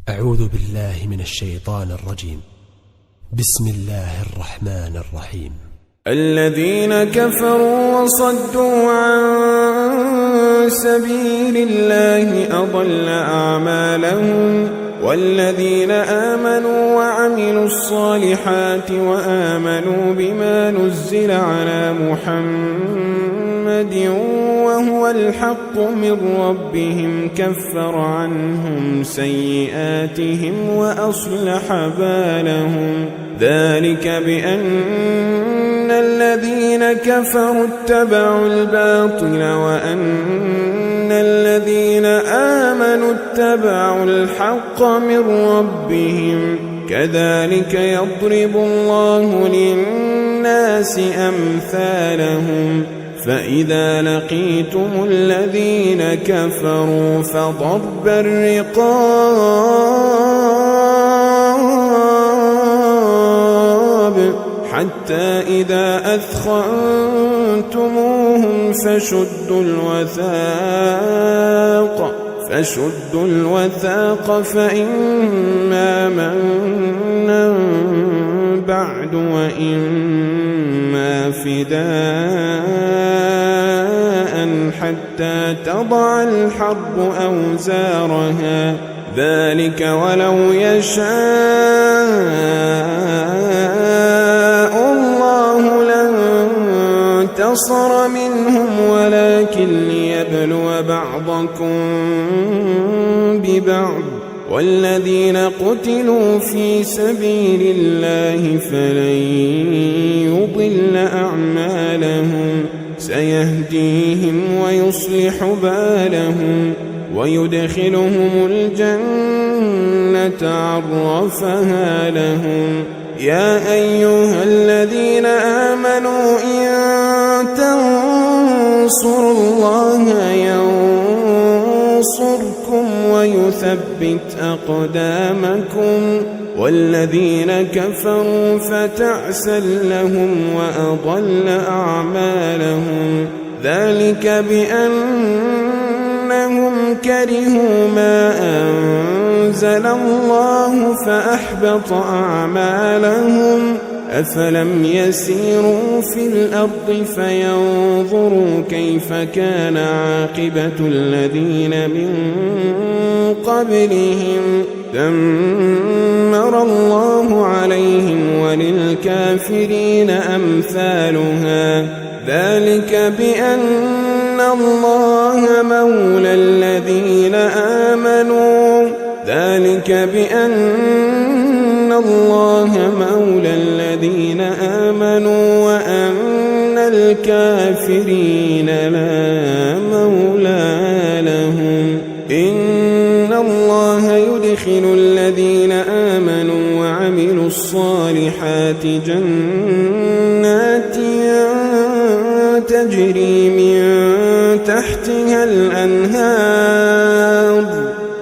أعوذ بالله من الشيطان الرجيم. بسم الله الرحمن الرحيم. الذين كفروا وصدوا عن سبيل الله أضل أعمالهم، والذين آمنوا وعملوا الصالحات وآمنوا بما نزل على محمد وهو الحق من ربهم كفر عنهم سيئاتهم وأصلح بالهم. ذلك بأن الذين كفروا اتبعوا الباطل وأن الذين آمنوا اتبعوا الحق من ربهم. كذلك يضرب الله للناس أمثالهم. فإذا لقيتم الذين كفروا فضرب الرقاب حتى إذا أثخنتموهم فشدوا الوثاق فإما منا بعد وإما فداء حتى تضع الحرب أوزارها. ذلك ولو يشاء الله لانتصر منهم ولكن ليبلو بعضكم ببعض. والذين قتلوا في سبيل الله فلن يضل أعمالهم سيهديهم ويصلح بالهم ويدخلهم الجنة عرفها لهم. يا أيها الذين آمنوا إن تنصروا الله ينصركم ويثبت أقدامكم. والذين كفروا فتعسا لهم وأضل أعمالهم. ذلك بأنهم كرهوا ما أنزل الله فأحبط أعمالهم. أفلم يسيروا في الأرض فينظروا كيف كان عاقبة الذين من قبلهم دمر الله عليهم وللكافرين أمثالها. ذلك بأن الله مولى الذين آمنوا. وأن الكافرين لا مولى لهم. إن الله يدخل الذين آمنوا وعملوا الصالحات جنات تجري من تحتها الأنهار.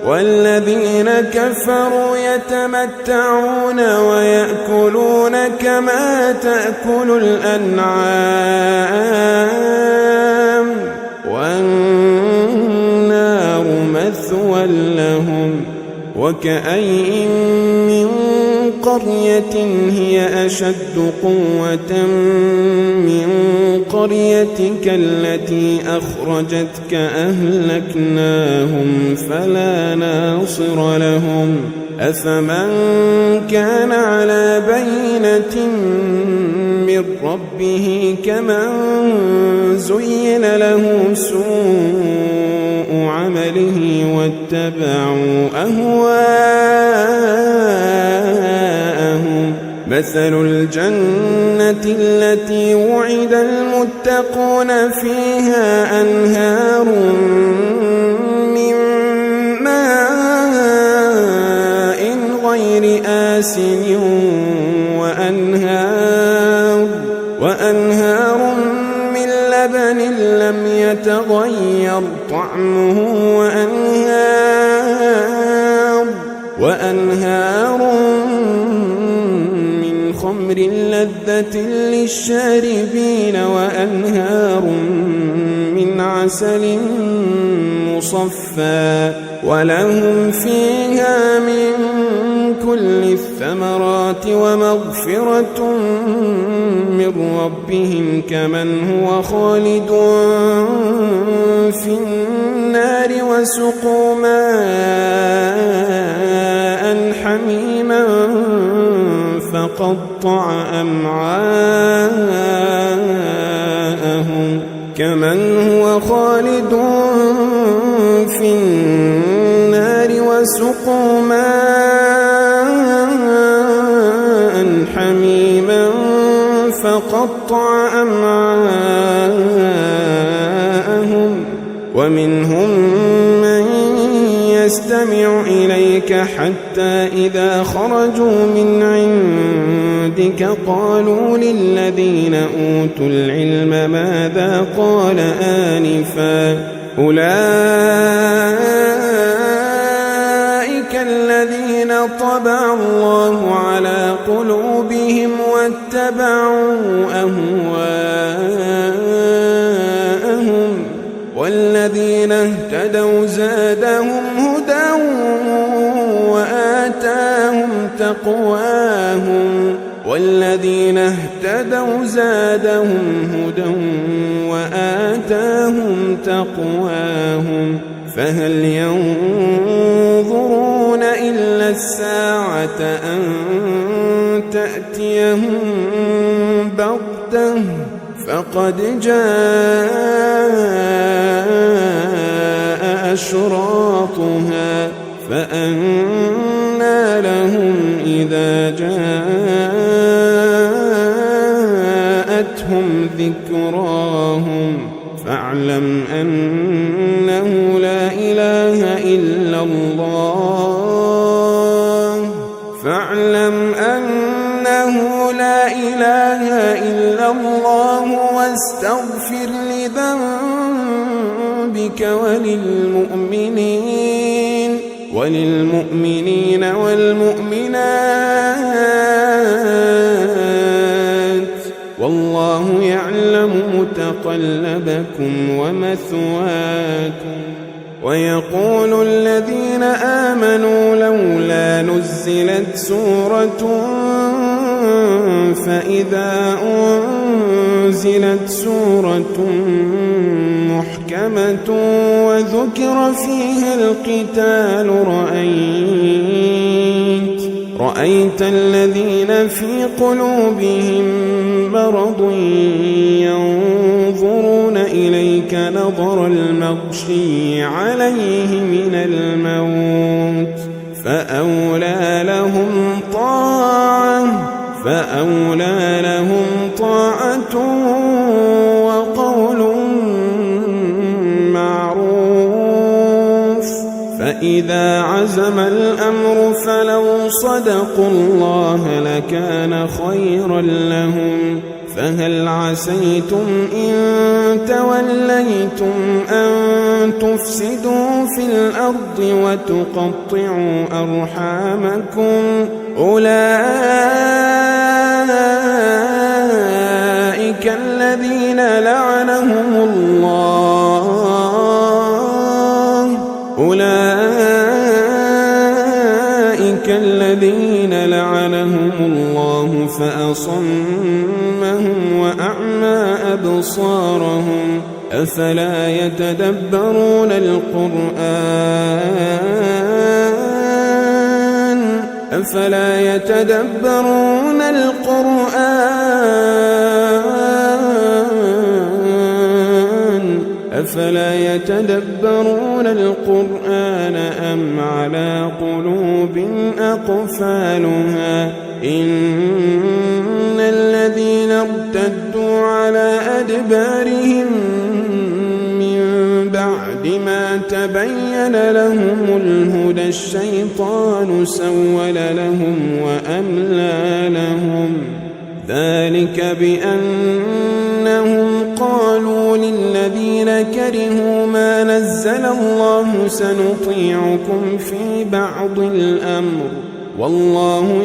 والذين كفروا يتمتعون ويأكلون كما تأكل الأنعام والنار مثوى لهم. وكأين من قرية هي أشد قوة من قريتك التي أخرجتك أهلكناهم فلا ناصر لهم. أفمن كان على بينة من ربه كمن زين له سوء عمله واتبعوا أهواءهم. مثل الجنة التي وعد المتقون فيها أنهار من ماء غير آسن وأنهار من لبن لم يتغير طعمه وأنهار من خمر لذة للشاربين وأنهار من عسل مصفى ولهم فيها من كل الثمرات ومغفرة من ربهم كمن هو خالد في النار وسقوا ماء حميما فقطع أمعاءهم كمن هو خالد في النار وسقوا ماء حميما فقطع أمعاءهم ومنهم من يستمع إليك حتى إذا خرجوا من عندك قالوا للذين أوتوا العلم ماذا قال آنفا أولئك الذين طبع الله على قلوبهم واتبعوا أهواءهم والذين اهتدوا زادهم هدى وآتاهم تقواهم والذين اهتدوا زادهم هدى وآتاهم تقواهم فهل ينظرون إلا الساعة أن تأتيهم بغتة فقد جاء أشراطها فأنى لهم إذا جاءتهم ذكراهم فاعلم أنه لا إله إلا الله فاعلم أنه لا إله إلا الله واستغفر لذنبك وللمؤمنين والمؤمنات والله يعلم متقلبكم ومثواكم ويقول الذين آمنوا لولا نزلت سورة فإذا أنزلت سورة محكمة وذكر فيها القتال رأيت الذين في قلوبهم مرض ينظرون إليك نظر المغشي عليه من الموت فأولى لهم طاعة وقول معروف فإذا عزم الأمر فلو صدقوا الله لكان خيرا لهم فهل عسيتم إن توليتم أن تفسدوا في الأرض وتقطعوا أرحامكم أولئك الذين لعنهم الله فأصمهم وأعمى أبصارهم أفلا يتدبرون القرآن أم على قلوب أقفالها إن الذين ارتدوا على أدبارهم من بعد ما تبين لهم الهدى الشيطان سول لهم وأملى لهم ذلك بأنهم قالوا للذين كرهوا ما نزل الله سنطيعكم في بعض الأمر والله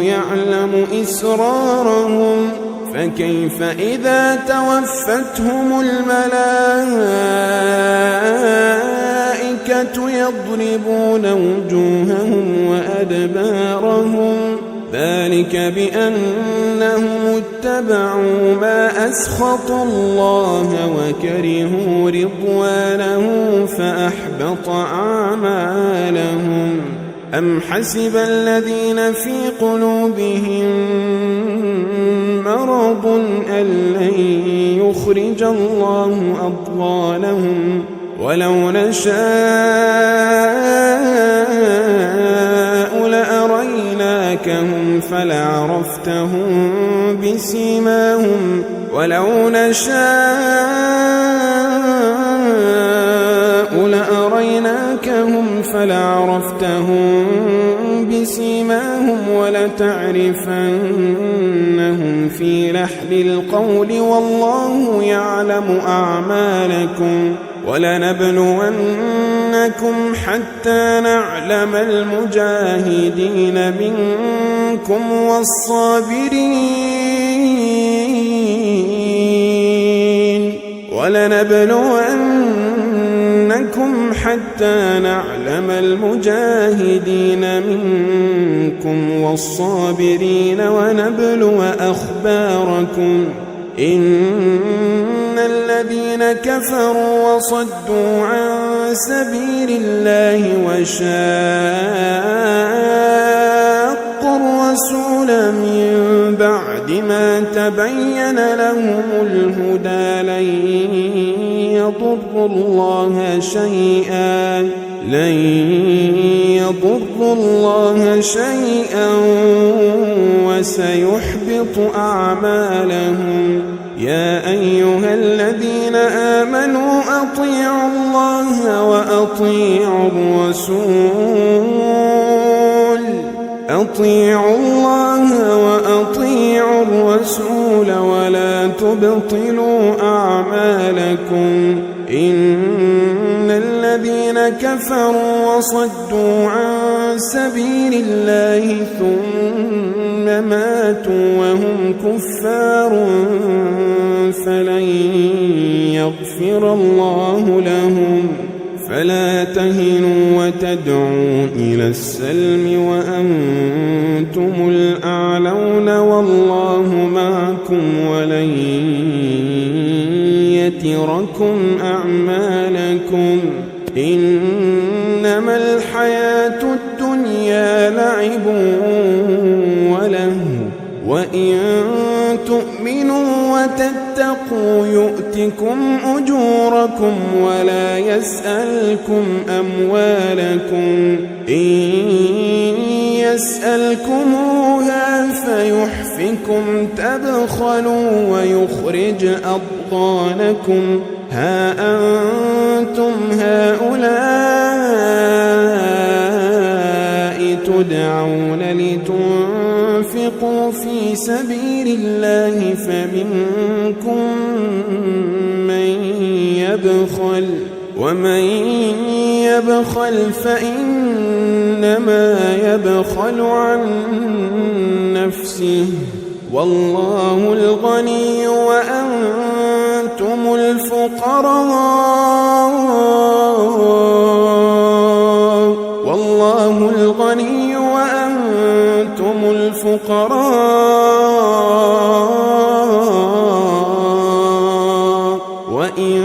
يعلم إسرارهم فكيف إذا توفتهم الملائكة الملائكة يضربون وجوههم وأدبارهم ذلك بأنهم اتبعوا ما أسخط الله وكرهوا رضوانه فأحبط أعمالهم أم حسب الذين في قلوبهم مرض أن لن يخرج الله أضغانهم ولو نشاء لأريناكهم فلعرفتهم بسيماهم ولتعرفنهم في لحن القول والله يعلم أعمالكم ولنبلونكم حتى نعلم المجاهدين منكم والصابرين ونبلو أخباركم إن الذين كفروا وصدوا عن سبيل الله وشاقوا الرسول من بعد ما تبين لهم الهدى لن يضروا الله شيئا وسيحبط أعمالهم يا أيها الذين آمنوا أطيعوا الله وأطيعوا الرسول ولا تبطلوا أعمالكم إن الذين كفروا وصدوا عن سبيل الله ثم ماتوا وهم كفار فلن يغفر الله لهم فلا تهنوا وتدعوا إلى السلم وأنتم الأعلون والله معكم ولن يتركم أعمالكم إنما الحياة الدنيا لعب ولهو وإن تؤمنوا وتتقوا يؤتكم أجوركم ولا يسألكم أموالكم إن يسألكموها فيحفكم تبخلوا ويخرج أضغانكم ها أنتم هؤلاء تدعون لتنفقوا في سبيل الله فمنكم من يبخل ومن يبخل فإنما يبخل عن نفسه والله الغني وأنتم الفقراء وإن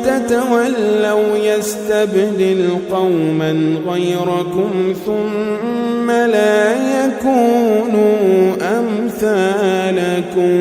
تتولوا يستبدل قوما غيركم ثم لا يكونوا أمثالكم